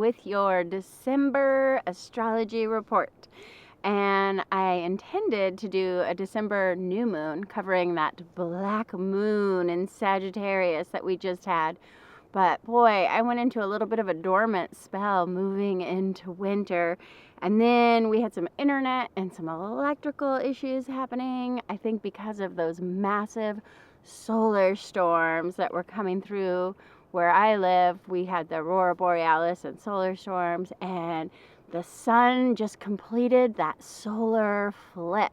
with your December astrology report. And I intended to do a December new moon covering that black moon in Sagittarius that we just had. But boy, I went into a little bit of a dormant spell moving into winter. And then we had some internet and some electrical issues happening, I think because of those massive solar storms that were coming through where I live. We had the aurora borealis and solar storms, and the sun just completed that solar flip.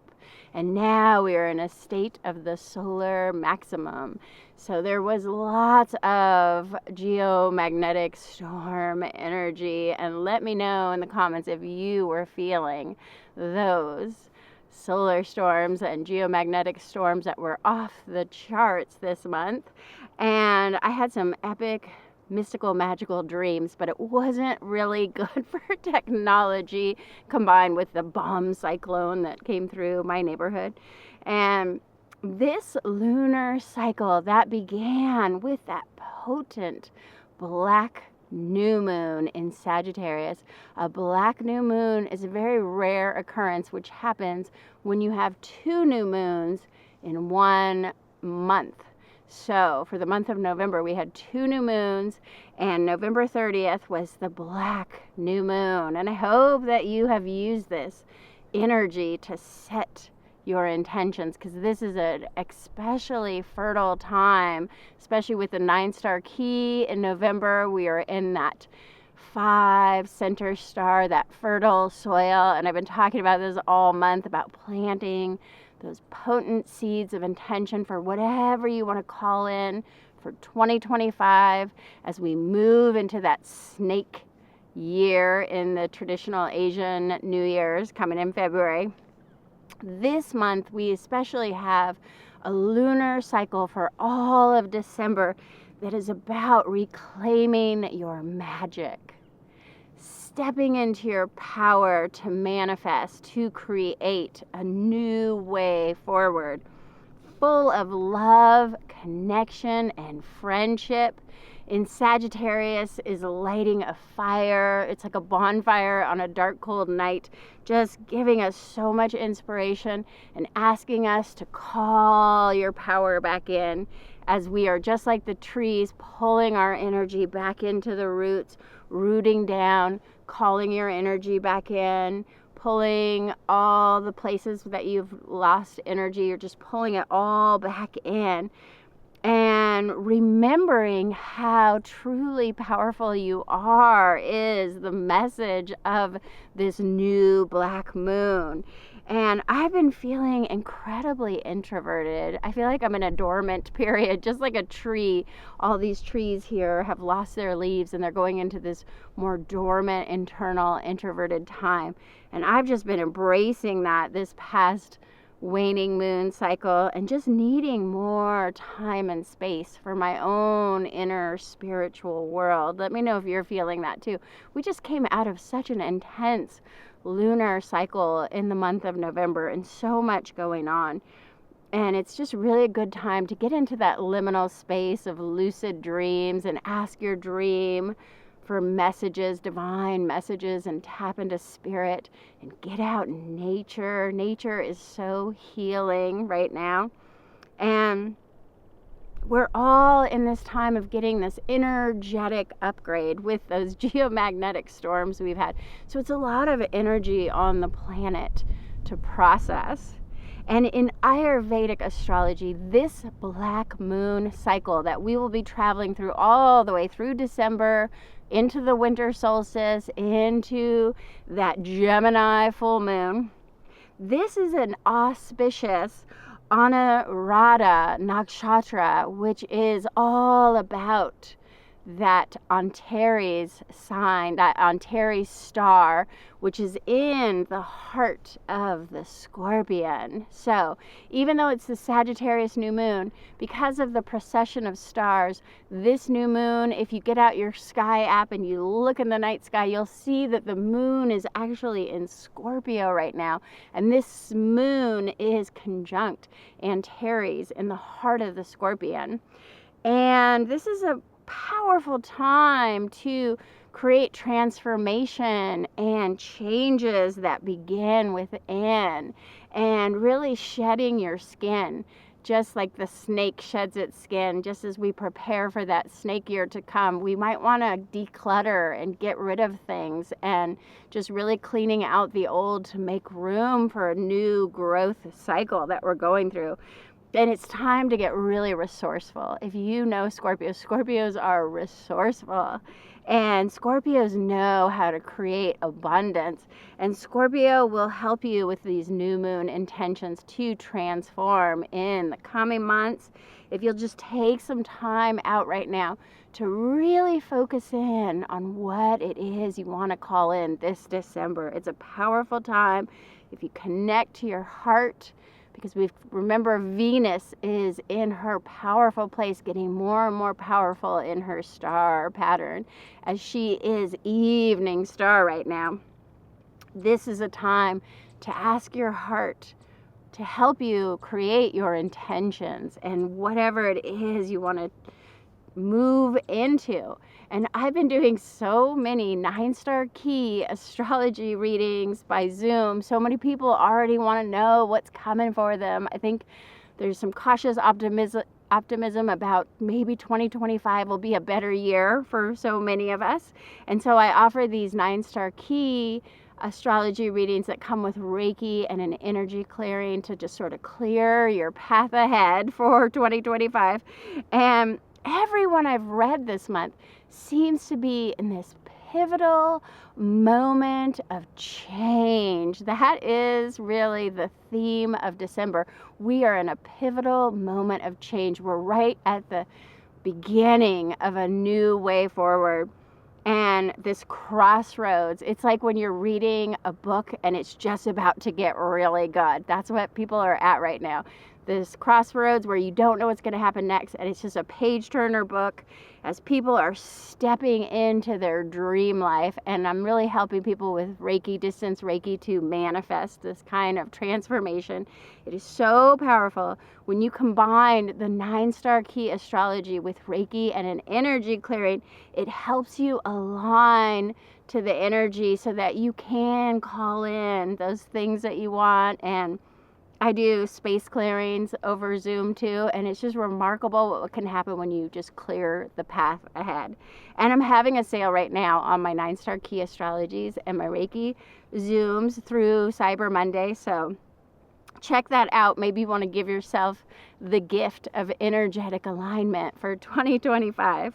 And now we are in a state of the solar maximum. So there was lots of geomagnetic storm energy. And let me know in the comments if you were feeling those solar storms and geomagnetic storms that were off the charts this month. And I had some epic mystical, magical dreams, but it wasn't really good for technology combined with the bomb cyclone that came through my neighborhood. And this lunar cycle that began with that potent black new moon in Sagittarius. A black new moon is a very rare occurrence, which happens when you have two new moons in 1 month. So for the month of November, we had two new moons, and November 30th was the black new moon. And I hope that you have used this energy to set your intentions, because this is an especially fertile time, especially with the 9-star key in November. We are in that 5 center star, that fertile soil. And I've been talking about this all month, about planting those potent seeds of intention for whatever you want to call in for 2025 as we move into that snake year in the traditional Asian New Year's coming in February. This month, we especially have a lunar cycle for all of December that is about reclaiming your magic, stepping into your power to manifest, to create a new way forward, full of love, connection, and friendship. In Sagittarius is lighting a fire. It's like a bonfire on a dark, cold night, just giving us so much inspiration and asking us to call your power back in, as we are just like the trees, pulling our energy back into the roots, rooting down, calling your energy back in, pulling all the places that you've lost energy. You're just pulling it all back in. And remembering how truly powerful you are is the message of this new black moon. And I've been feeling incredibly introverted. I feel like I'm in a dormant period, just like a tree. All these trees here have lost their leaves and they're going into this more dormant, internal, introverted time. And I've just been embracing that this past waning moon cycle and just needing more time and space for my own inner spiritual world. Let me know if you're feeling that too. We just came out of such an intense lunar cycle in the month of November and so much going on. And it's just really a good time to get into that liminal space of lucid dreams and ask your dream for messages, divine messages, and tap into spirit and get out in nature. Nature is so healing right now. And we're all in this time of getting this energetic upgrade with those geomagnetic storms we've had. So it's a lot of energy on the planet to process. And in Ayurvedic astrology, this black moon cycle that we will be traveling through all the way through December, into the winter solstice, into that Gemini full moon, this is an auspicious Anuradha Nakshatra, which is all about that Antares sign, that Antares star, which is in the heart of the Scorpion. So even though it's the Sagittarius new moon, because of the precession of stars, this new moon, if you get out your sky app and you look in the night sky, you'll see that the moon is actually in Scorpio right now. And this moon is conjunct Antares in the heart of the Scorpion. And this is a powerful time to create transformation and changes that begin within, and really shedding your skin, just like the snake sheds its skin. Just as we prepare for that snake year to come, we might want to declutter and get rid of things, and just really cleaning out the old to make room for a new growth cycle that we're going through. And it's time to get really resourceful. If you know Scorpios, Scorpios are resourceful. And Scorpios know how to create abundance. And Scorpio will help you with these new moon intentions to transform in the coming months. If you'll just take some time out right now to really focus in on what it is you want to call in this December. It's a powerful time. If you connect to your heart, because remember, Venus is in her powerful place, getting more and more powerful in her star pattern, as she is evening star right now. This is a time to ask your heart to help you create your intentions and whatever it is you want to move into. And I've been doing so many 9-star key astrology readings by Zoom. So many people already want to know what's coming for them. I think there's some cautious optimism about maybe 2025 will be a better year for so many of us. And so I offer these 9-star key astrology readings that come with Reiki and an energy clearing to just sort of clear your path ahead for 2025. And everyone I've read this month seems to be in this pivotal moment of change. That is really the theme of December. We are in a pivotal moment of change. We're right at the beginning of a new way forward. And this crossroads, it's like when you're reading a book and it's just about to get really good. That's what people are at right now. This crossroads where you don't know what's going to happen next, and it's just a page-turner book as people are stepping into their dream life. And I'm really helping people with Reiki, distance Reiki, to manifest this kind of transformation. It is so powerful when you combine the 9-star key astrology with Reiki and an energy clearing. It helps you align to the energy so that you can call in those things that you want. And I do space clearings over Zoom too, and it's just remarkable what can happen when you just clear the path ahead. And I'm having a sale right now on my 9-star key astrologies and my Reiki Zooms through Cyber Monday, so check that out. Maybe you want to give yourself the gift of energetic alignment for 2025.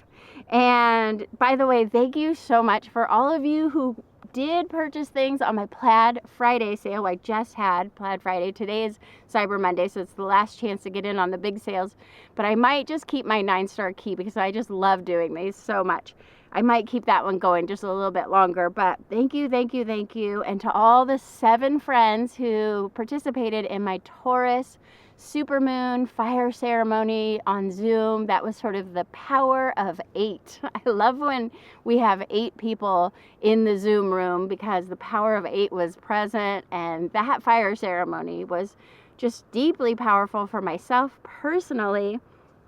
And by the way, thank you so much for all of you who did purchase things on my Plaid Friday sale. I just had Plaid Friday. Today is Cyber Monday, so it's the last chance to get in on the big sales. But I might just keep my 9-star key because I just love doing these so much. I might keep that one going just a little bit longer. But thank you, thank you, thank you. And to all the 7 friends who participated in my Taurus supermoon fire ceremony on Zoom. That was sort of the power of 8. I love when we have 8 people in the Zoom room because the power of 8 was present, and that fire ceremony was just deeply powerful for myself personally.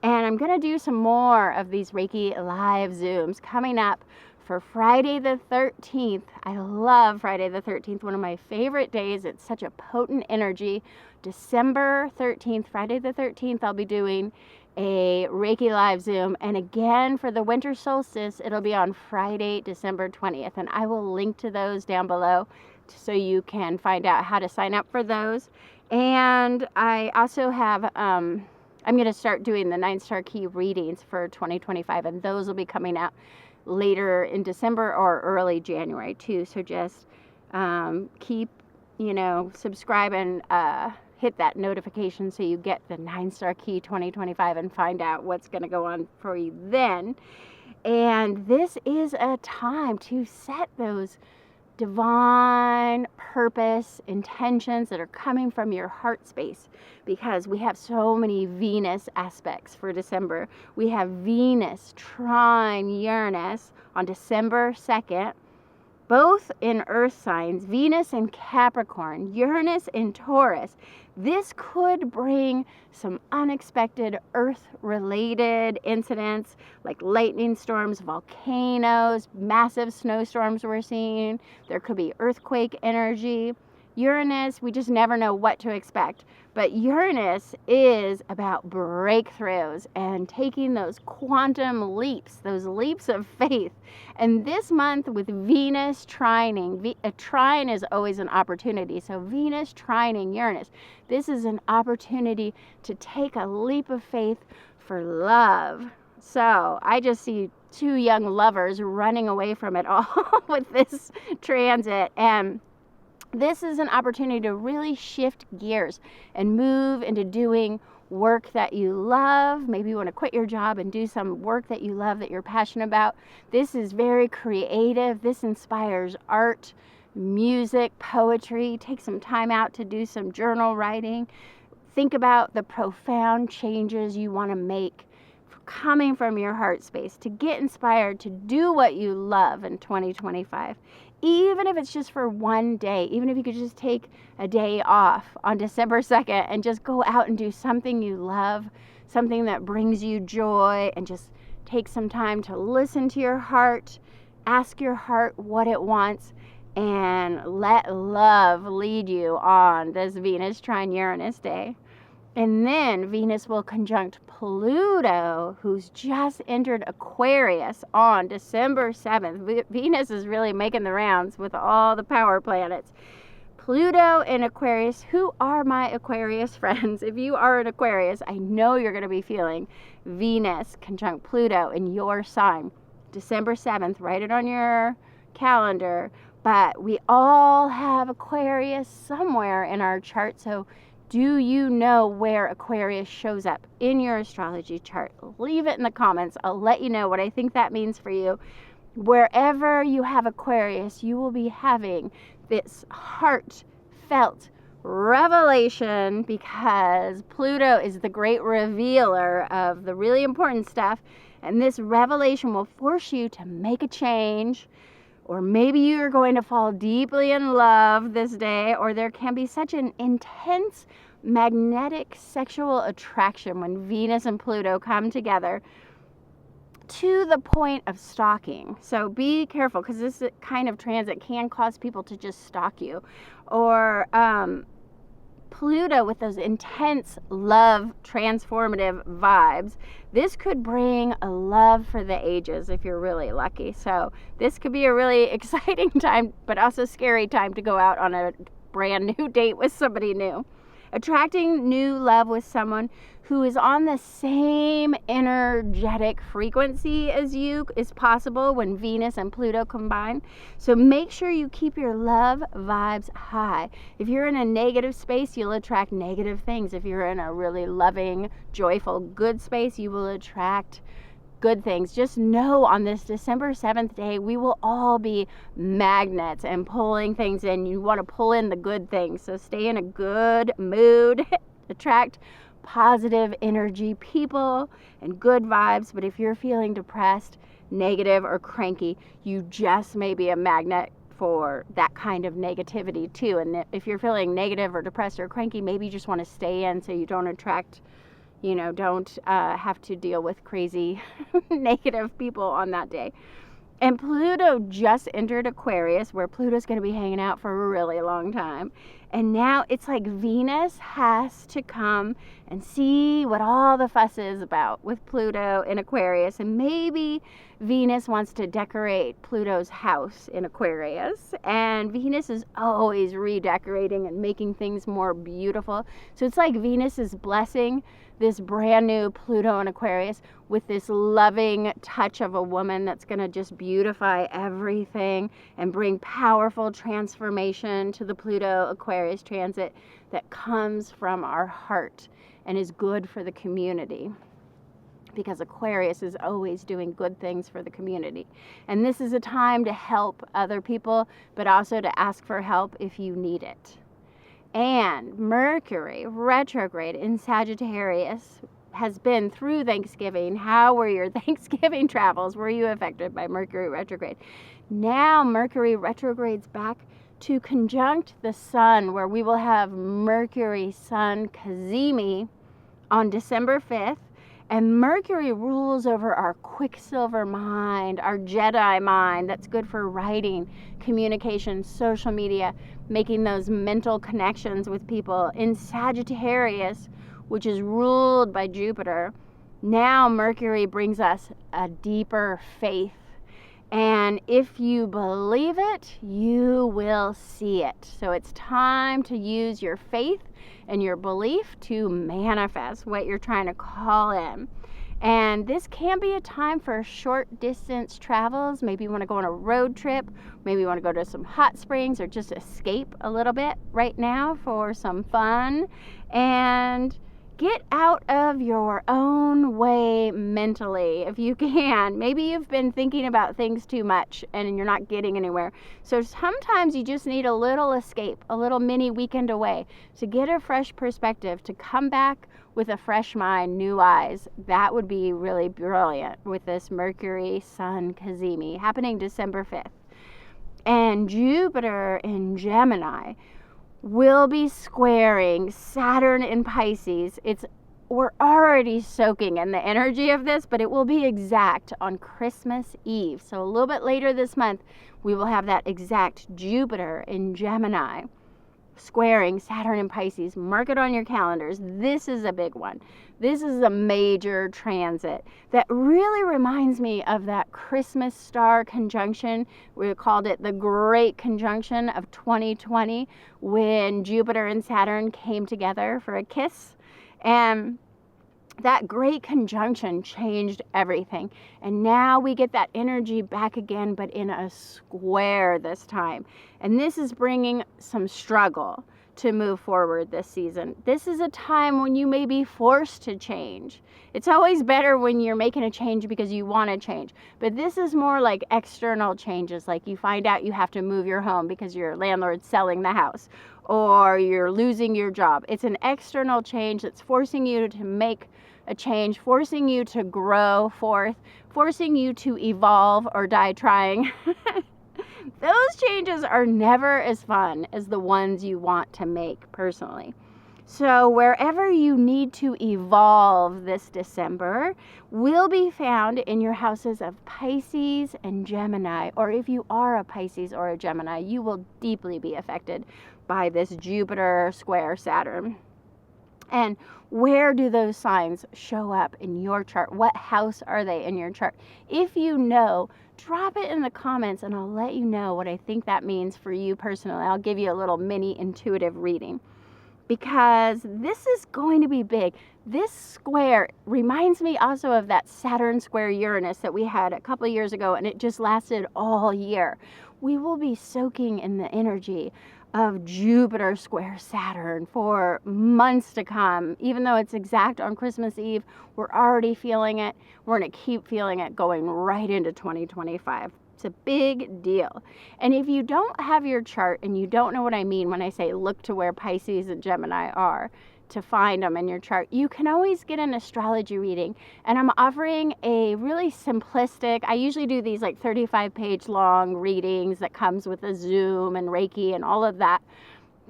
And I'm going to do some more of these Reiki live Zooms coming up for Friday the 13th. I love Friday the 13th, one of my favorite days. It's such a potent energy. December 13th, Friday the 13th, I'll be doing a Reiki live Zoom. And again, for the winter solstice, it'll be on Friday, December 20th. And I will link to those down below so you can find out how to sign up for those. And I also have, I'm going to start doing the 9-star key readings for 2025. And those will be coming out later in December or early January too. So just keep, subscribe and hit that notification so you get the 9-star key 2025 and find out what's going to go on for you then. And this is a time to set those divine purpose intentions that are coming from your heart space, because we have so many Venus aspects for December. We have Venus trine Uranus on December 2nd, both in earth signs, Venus in Capricorn, Uranus in Taurus. This could bring some unexpected earth-related incidents like lightning storms, volcanoes, massive snowstorms we're seeing. There could be earthquake energy. Uranus, we just never know what to expect. But Uranus is about breakthroughs and taking those quantum leaps, those leaps of faith. And this month with Venus trining, a trine is always an opportunity. So Venus trining Uranus, this is an opportunity to take a leap of faith for love. So I just see two young lovers running away from it all with this transit. And this is an opportunity to really shift gears and move into doing work that you love. Maybe you want to quit your job and do some work that you love, that you're passionate about. This is very creative. This inspires art, music, poetry. Take some time out to do some journal writing. Think about the profound changes you want to make coming from your heart space to get inspired to do what you love in 2025. Even if it's just for one day, even if you could just take a day off on December 2nd and just go out and do something you love, something that brings you joy, and just take some time to listen to your heart, ask your heart what it wants, and let love lead you on this Venus trine Uranus day. And then Venus will conjunct Pluto, who's just entered Aquarius on December 7th. Venus is really making the rounds with all the power planets. Pluto in Aquarius. Who are my Aquarius friends? If you are an Aquarius, I know you're going to be feeling Venus conjunct Pluto in your sign. December 7th, write it on your calendar. But we all have Aquarius somewhere in our chart, so do you know where Aquarius shows up in your astrology chart? Leave it in the comments. I'll let you know what I think that means for you. Wherever you have Aquarius, you will be having this heartfelt revelation, because Pluto is the great revealer of the really important stuff. And this revelation will force you to make a change. Or maybe you're going to fall deeply in love this day, or there can be such an intense magnetic sexual attraction when Venus and Pluto come together to the point of stalking. So be careful, because this kind of transit can cause people to just stalk you. Or Pluto with those intense love, transformative vibes. This could bring a love for the ages if you're really lucky. So this could be a really exciting time, but also scary time to go out on a brand new date with somebody new. Attracting new love with someone who is on the same energetic frequency as you is possible when Venus and Pluto combine. So make sure you keep your love vibes high. If you're in a negative space, you'll attract negative things. If you're in a really loving, joyful, good space, you will attract good things. Just know on this December 7th day, we will all be magnets and pulling things in. You want to pull in the good things. So stay in a good mood, attract positive energy people and good vibes. But if you're feeling depressed, negative, or cranky, you just may be a magnet for that kind of negativity too. And if you're feeling negative or depressed or cranky, maybe you just want to stay in so you don't attract, don't have to deal with crazy negative people on that day. And Pluto just entered Aquarius, where Pluto's going to be hanging out for a really long time. And now it's like Venus has to come and see what all the fuss is about with Pluto in Aquarius. And maybe Venus wants to decorate Pluto's house in Aquarius. And Venus is always redecorating and making things more beautiful. So it's like Venus is blessing this brand new Pluto in Aquarius with this loving touch of a woman that's going to just beautify everything and bring powerful transformation to the Pluto Aquarius transit that comes from our heart and is good for the community, because Aquarius is always doing good things for the community. And this is a time to help other people, but also to ask for help if you need it. And Mercury retrograde in Sagittarius has been through Thanksgiving. How were your Thanksgiving travels? Were you affected by Mercury retrograde? Now Mercury retrogrades back to conjunct the sun, where we will have Mercury Sun CAZIMI on December 5th. And Mercury rules over our Quicksilver mind, our Jedi mind. That's good for writing, communication, social media, making those mental connections with people. In Sagittarius, which is ruled by Jupiter, now Mercury brings us a deeper faith. And if you believe it, you will see it. So it's time to use your faith and your belief to manifest what you're trying to call in. And this can be a time for short distance travels. Maybe you want to go on a road trip. Maybe you want to go to some hot springs or just escape a little bit right now for some fun. And get out of your own way mentally if you can. Maybe you've been thinking about things too much and you're not getting anywhere. So sometimes you just need a little escape, a little mini weekend away to get a fresh perspective, to come back with a fresh mind, new eyes. That would be really brilliant with this Mercury Sun CAZIMI happening December 5th. And Jupiter in Gemini will be squaring Saturn in Pisces. We're already soaking in the energy of this, but it will be exact on Christmas Eve. So a little bit later this month, we will have that exact Jupiter in Gemini squaring Saturn in Pisces. Mark it on your calendars. This is a big one. This is a major transit that really reminds me of that Christmas star conjunction. We called it the Great Conjunction of 2020, when Jupiter and Saturn came together for a kiss. And that great conjunction changed everything. And now we get that energy back again, but in a square this time. And this is bringing some struggle to move forward this season. This is a time when you may be forced to change. It's always better when you're making a change because you want to change. But this is more like external changes, like you find out you have to move your home because your landlord's selling the house, or you're losing your job. It's an external change that's forcing you to make a change, forcing you to grow forth, forcing you to evolve or die trying. Those changes are never as fun as the ones you want to make personally. So wherever you need to evolve this December will be found in your houses of Pisces and Gemini. Or if you are a Pisces or a Gemini, you will deeply be affected by this Jupiter square Saturn. And where do those signs show up in your chart? What house are they in your chart? If you know, drop it in the comments and I'll let you know what I think that means for you personally. I'll give you a little mini intuitive reading, because this is going to be big. This square reminds me also of that Saturn square Uranus that we had a couple of years ago, and it just lasted all year. We will be soaking in the energy of Jupiter square Saturn for months to come. Even though it's exact on Christmas Eve, we're already feeling it. We're going to keep feeling it going right into 2025. It's a big deal. And if you don't have your chart and you don't know what I mean when I say look to where Pisces and Gemini are to find them in your chart, you can always get an astrology reading. And I'm offering a really simplistic, I usually do these like 35-page long readings that comes with a Zoom and Reiki and all of that.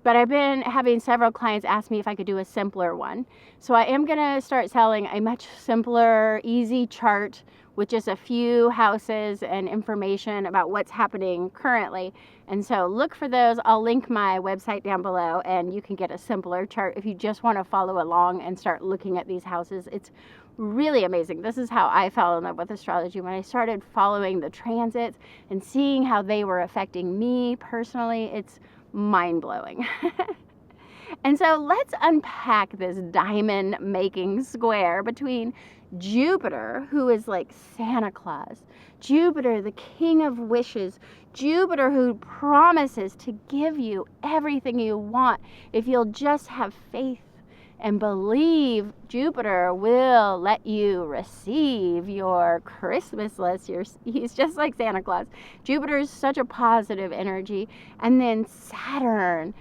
But I've been having several clients ask me if I could do a simpler one. So I am going to start selling a much simpler, easy chart with just a few houses and information about what's happening currently. And so look for those. I'll link my website down below, and you can get a simpler chart if you just want to follow along and start looking at these houses. It's really amazing. This is how I fell in love with astrology, when I started following the transits and seeing how they were affecting me personally. It's mind-blowing. And so let's unpack this diamond-making square between Jupiter, who is like Santa Claus, Jupiter, the king of wishes, Jupiter, who promises to give you everything you want if you'll just have faith and believe. Jupiter will let you receive your Christmas list. He's just like Santa Claus. Jupiter is such a positive energy. And then Saturn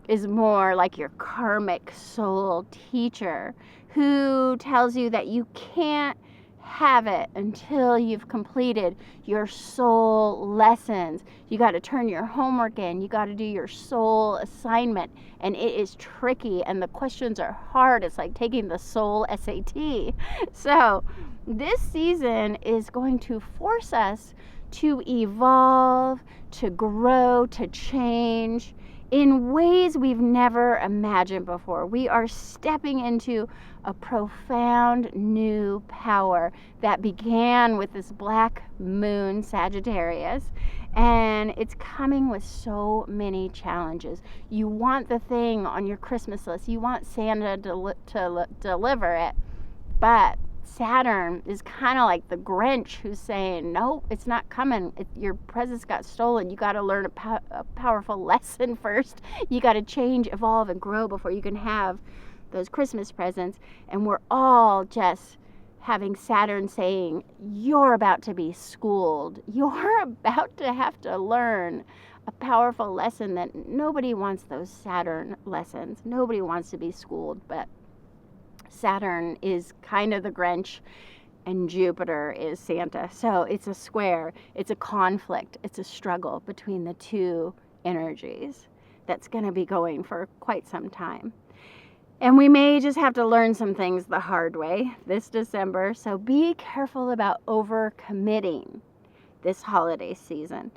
is more like your karmic soul teacher, who tells you that you can't have it until you've completed your soul lessons. You got to turn your homework in. You got to do your soul assignment. And it is tricky and the questions are hard. It's like taking the soul SAT. So this season is going to force us to evolve, to grow, to change in ways we've never imagined before. We are stepping into a profound new power that began with this black moon Sagittarius, and it's coming with so many challenges. You want the thing on your Christmas list, you want Santa to deliver it, but Saturn is kind of like the Grinch who's saying, no, it's not coming. Your presents got stolen. You got to learn a powerful lesson first. You got to change, evolve, and grow before you can have those Christmas presents. And we're all just having Saturn saying, you're about to be schooled. You're about to have to learn a powerful lesson that nobody wants those Saturn lessons. Nobody wants to be schooled, but Saturn is kind of the Grinch and Jupiter is Santa. So it's a square, it's a conflict, it's a struggle between the two energies that's going to be going for quite some time. And we may just have to learn some things the hard way this December. So be careful about overcommitting this holiday season.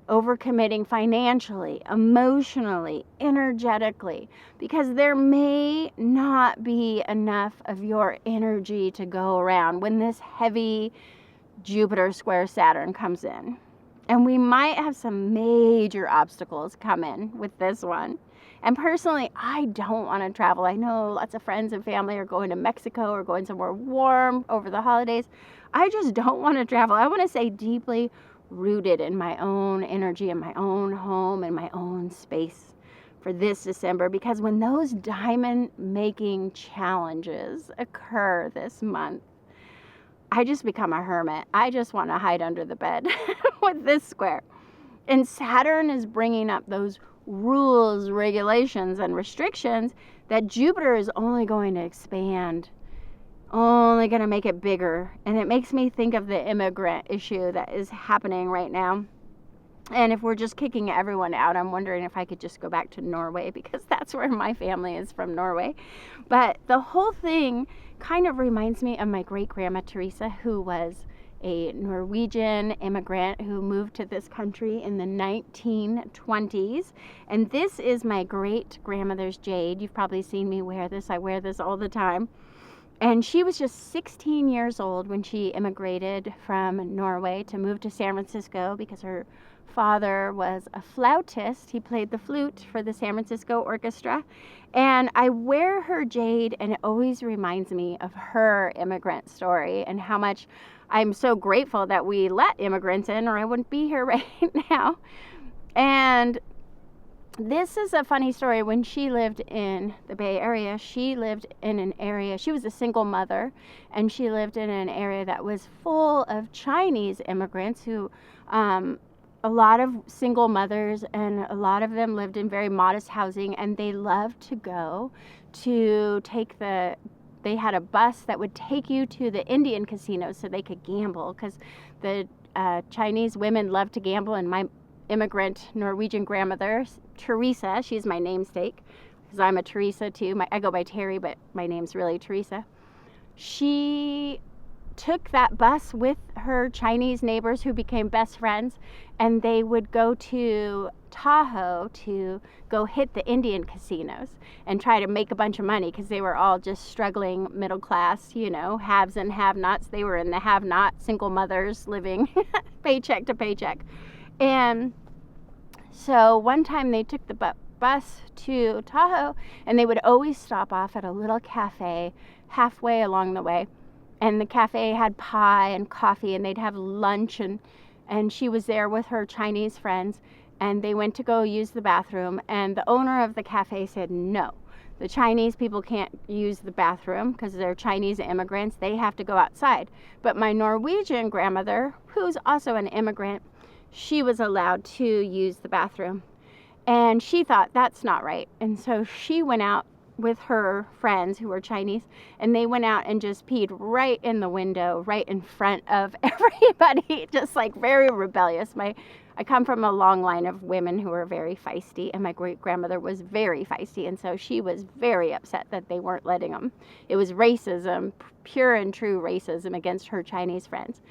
Overcommitting financially, emotionally, energetically, because there may not be enough of your energy to go around when this heavy Jupiter square Saturn comes in. And we might have some major obstacles come in with this one. And personally, I don't want to travel. I know lots of friends and family are going to Mexico or going somewhere warm over the holidays. I just don't want to travel. I want to stay deeply rooted in my own energy, in my own home, in my own space for this December, because when those diamond making challenges occur this month, I just become a hermit. I just want to hide under the bed with this square. And Saturn is bringing up those rules, regulations, and restrictions that Jupiter is only going to expand, only going to make it bigger. And it makes me think of the immigrant issue that is happening right now. And if we're just kicking everyone out, I'm wondering if I could just go back to Norway, because that's where my family is from, Norway. But the whole thing kind of reminds me of my great-grandma Teresa, who was a Norwegian immigrant who moved to this country in the 1920s. And this is my great-grandmother's Jade. You've probably seen me wear this. I wear this all the time. And she was just 16 years old when she immigrated from Norway to move to San Francisco because her father was a flautist. He played the flute for the San Francisco Orchestra. And I wear her Jade, and it always reminds me of her immigrant story and how much I'm so grateful that we let immigrants in, or I wouldn't be here right now. And this is a funny story. When she lived in the Bay Area, she lived in an area, she was a single mother, and she lived in an area that was full of Chinese immigrants who, a lot of single mothers, and a lot of them lived in very modest housing, and they loved to go to they had a bus that would take you to the Indian casinos so they could gamble, because the Chinese women loved to gamble, and my immigrant Norwegian grandmother, Teresa, she's my namesake, because I'm a Teresa too. I go by Terry, but my name's really Teresa. She took that bus with her Chinese neighbors who became best friends, and they would go to Tahoe to go hit the Indian casinos and try to make a bunch of money, because they were all just struggling middle class, haves and have-nots. They were in the have-not, single mothers living paycheck to paycheck. And so one time they took the bus to Tahoe, and they would always stop off at a little cafe halfway along the way. And the cafe had pie and coffee, and they'd have lunch, and she was there with her Chinese friends, and they went to go use the bathroom, and the owner of the cafe said, no, the Chinese people can't use the bathroom because they're Chinese immigrants. They have to go outside. But my Norwegian grandmother, who's also an immigrant, she was allowed to use the bathroom. And she thought that's not right. And so she went out with her friends who were Chinese, and they went out and just peed right in the window, right in front of everybody, just like very rebellious. I come from a long line of women who are very feisty, and my great-grandmother was very feisty, and so she was very upset that they weren't letting them. It was racism, pure and true racism against her Chinese friends.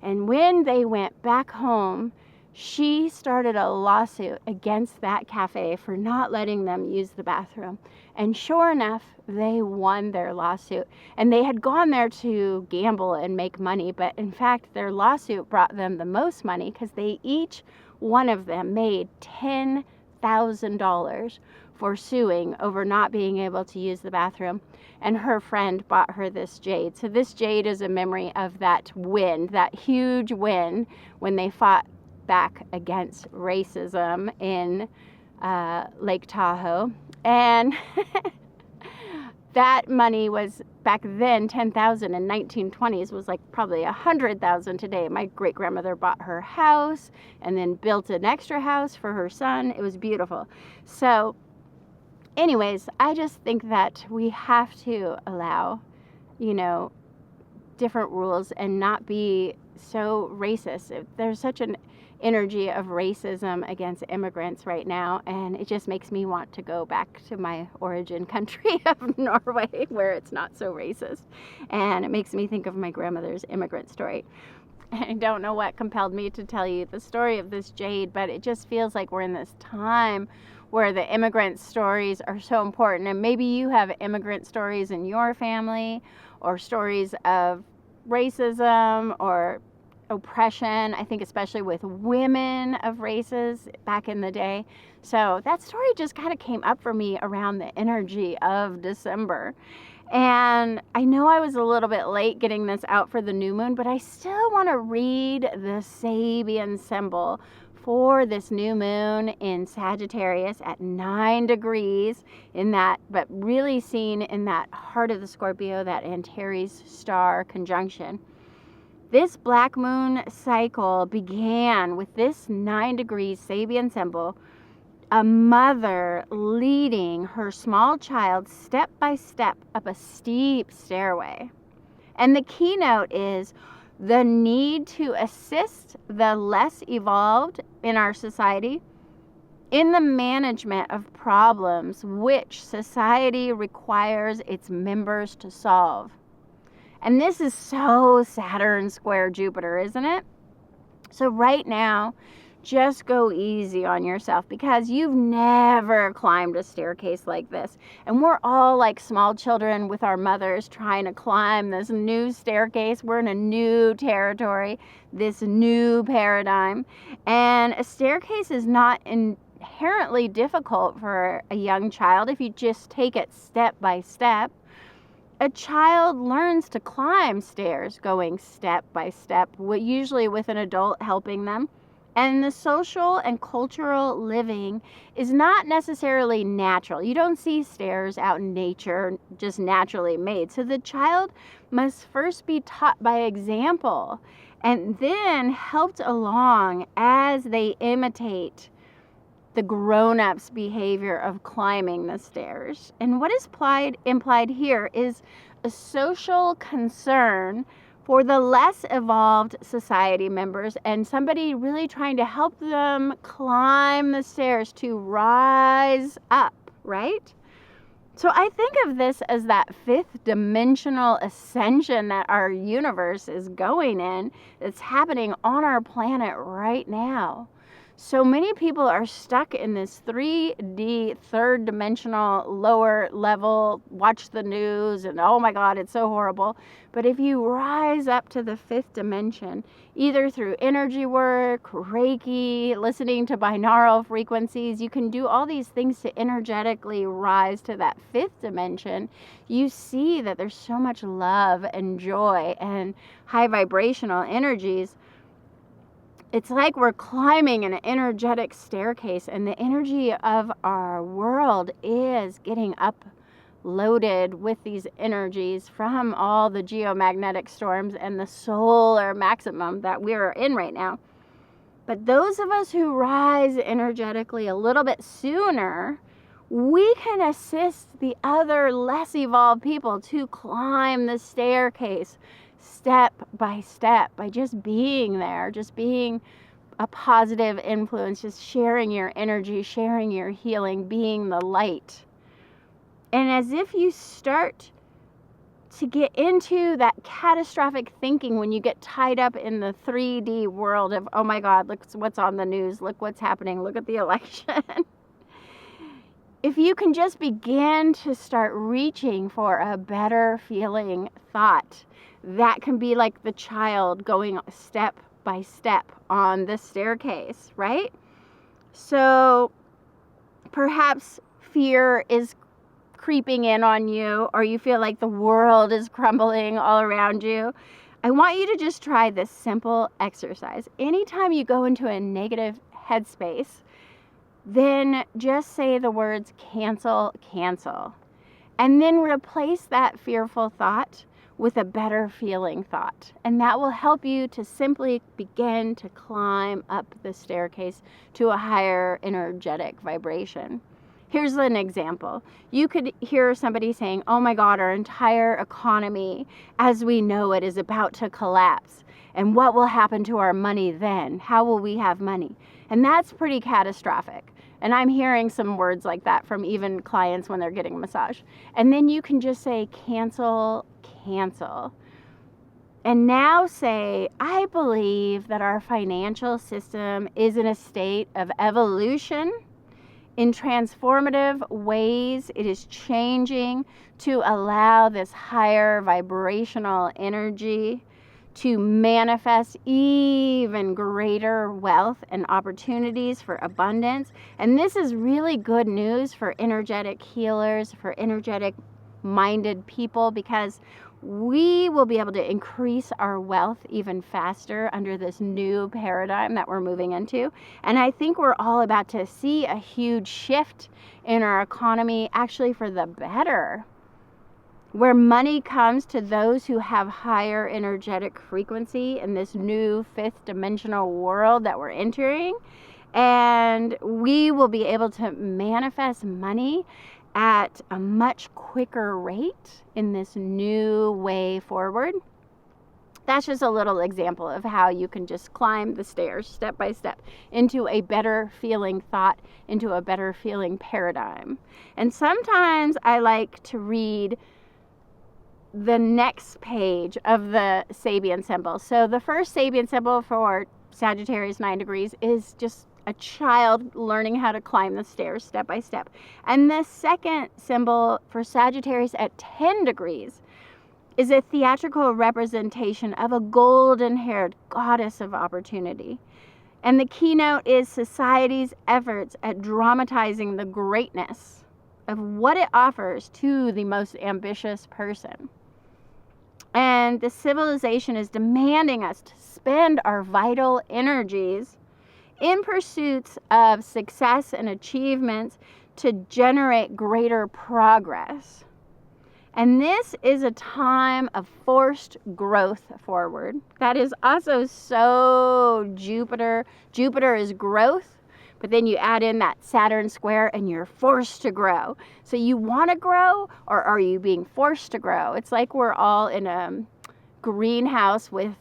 And when they went back home, she started a lawsuit against that cafe for not letting them use the bathroom. And sure enough, they won their lawsuit. And they had gone there to gamble and make money, but in fact, their lawsuit brought them the most money because they each one of them made $10,000 for suing over not being able to use the bathroom. And her friend bought her this jade. So this jade is a memory of that win, that huge win when they fought back against racism in Lake Tahoe. And that money was back then $10,000 in 1920s was like probably $100,000 today. My great grandmother bought her house and then built an extra house for her son. It was beautiful. So anyways, I just think that we have to allow, different rules and not be so racist. There's such an energy of racism against immigrants right now, and it just makes me want to go back to my origin country of Norway where it's not so racist, and it makes me think of my grandmother's immigrant story. I don't know what compelled me to tell you the story of this jade, but it just feels like we're in this time where the immigrant stories are so important, and maybe you have immigrant stories in your family or stories of racism or oppression, I think especially with women of races back in the day. So that story just kind of came up for me around the energy of December. And I know I was a little bit late getting this out for the new moon, but I still want to read the Sabian symbol for this new moon in Sagittarius at 9 degrees in that, but really seen in that heart of the Scorpio, that Antares star conjunction. This black moon cycle began with this 9 degrees Sabian symbol, a mother leading her small child step by step up a steep stairway. And the keynote is the need to assist the less evolved in our society in the management of problems which society requires its members to solve. And this is so Saturn square Jupiter, isn't it? So right now, just go easy on yourself because you've never climbed a staircase like this. And we're all like small children with our mothers trying to climb this new staircase. We're in a new territory, this new paradigm. And a staircase is not inherently difficult for a young child if you just take it step by step. A child learns to climb stairs going step by step, usually with an adult helping them. And the social and cultural living is not necessarily natural. You don't see stairs out in nature just naturally made. So the child must first be taught by example and then helped along as they imitate the grown-ups' behavior of climbing the stairs. And what is implied here is a social concern for the less evolved society members and somebody really trying to help them climb the stairs to rise up, right? So I think of this as that fifth dimensional ascension that our universe is going in, that's happening on our planet right now. So many people are stuck in this 3D, third dimensional, lower level, watch the news, and oh my God, it's so horrible. But if you rise up to the fifth dimension, either through energy work, Reiki, listening to binaural frequencies, you can do all these things to energetically rise to that fifth dimension. You see that there's so much love and joy and high vibrational energies. It's like we're climbing an energetic staircase, and the energy of our world is getting uploaded with these energies from all the geomagnetic storms and the solar maximum that we're in right now. But those of us who rise energetically a little bit sooner, we can assist the other less evolved people to climb the staircase step by just being there, just being a positive influence, just sharing your energy, sharing your healing, being the light. And as if you start to get into that catastrophic thinking when you get tied up in the 3D world of, oh my God, look what's on the news, look what's happening, look at the election. If you can just begin to start reaching for a better feeling thought, that can be like the child going step by step on the staircase, right? So perhaps fear is creeping in on you, or you feel like the world is crumbling all around you. I want you to just try this simple exercise. Anytime you go into a negative headspace, then just say the words cancel, cancel. And then replace that fearful thought with a better feeling thought. And that will help you to simply begin to climb up the staircase to a higher energetic vibration. Here's an example. You could hear somebody saying, oh my God, our entire economy as we know it is about to collapse. And what will happen to our money then? How will we have money? And that's pretty catastrophic. And I'm hearing some words like that from even clients when they're getting a massage. And then you can just say, cancel, cancel. And now say, I believe that our financial system is in a state of evolution. In transformative ways, it is changing to allow this higher vibrational energy to manifest even greater wealth and opportunities for abundance. And this is really good news for energetic healers, for energetic minded people, because we will be able to increase our wealth even faster under this new paradigm that we're moving into. And I think we're all about to see a huge shift in our economy, actually for the better, where money comes to those who have higher energetic frequency in this new fifth dimensional world that we're entering. And we will be able to manifest money at a much quicker rate in this new way forward. That's just a little example of how you can just climb the stairs step by step into a better feeling thought, into a better feeling paradigm. And sometimes I like to read the next page of the Sabian symbol. So the first Sabian symbol for Sagittarius 9 degrees is just a child learning how to climb the stairs step by step. And the second symbol for Sagittarius at 10 degrees is a theatrical representation of a golden-haired goddess of opportunity. And the keynote is society's efforts at dramatizing the greatness of what it offers to the most ambitious person. And the civilization is demanding us to spend our vital energies in pursuits of success and achievements to generate greater progress. And this is a time of forced growth forward. That is also so Jupiter. Jupiter is growth, but then you add in that Saturn square and you're forced to grow. So you want to grow, or are you being forced to grow? It's like we're all in a greenhouse with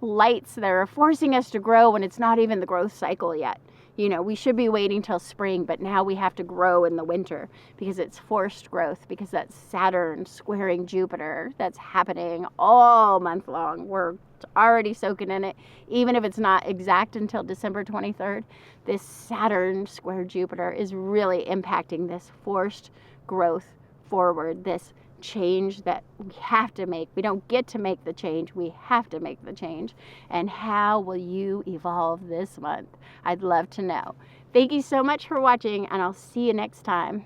lights that are forcing us to grow when it's not even the growth cycle yet. You know, we should be waiting till spring, but now we have to grow in the winter because it's forced growth, because that's Saturn squaring Jupiter that's happening all month long. We're already soaking in it. Even if it's not exact until December 23rd, this Saturn square Jupiter is really impacting this forced growth forward, this change that we have to make. We don't get to make the change. We have to make the change. And how will you evolve this month? I'd love to know. Thank you so much for watching, and I'll see you next time.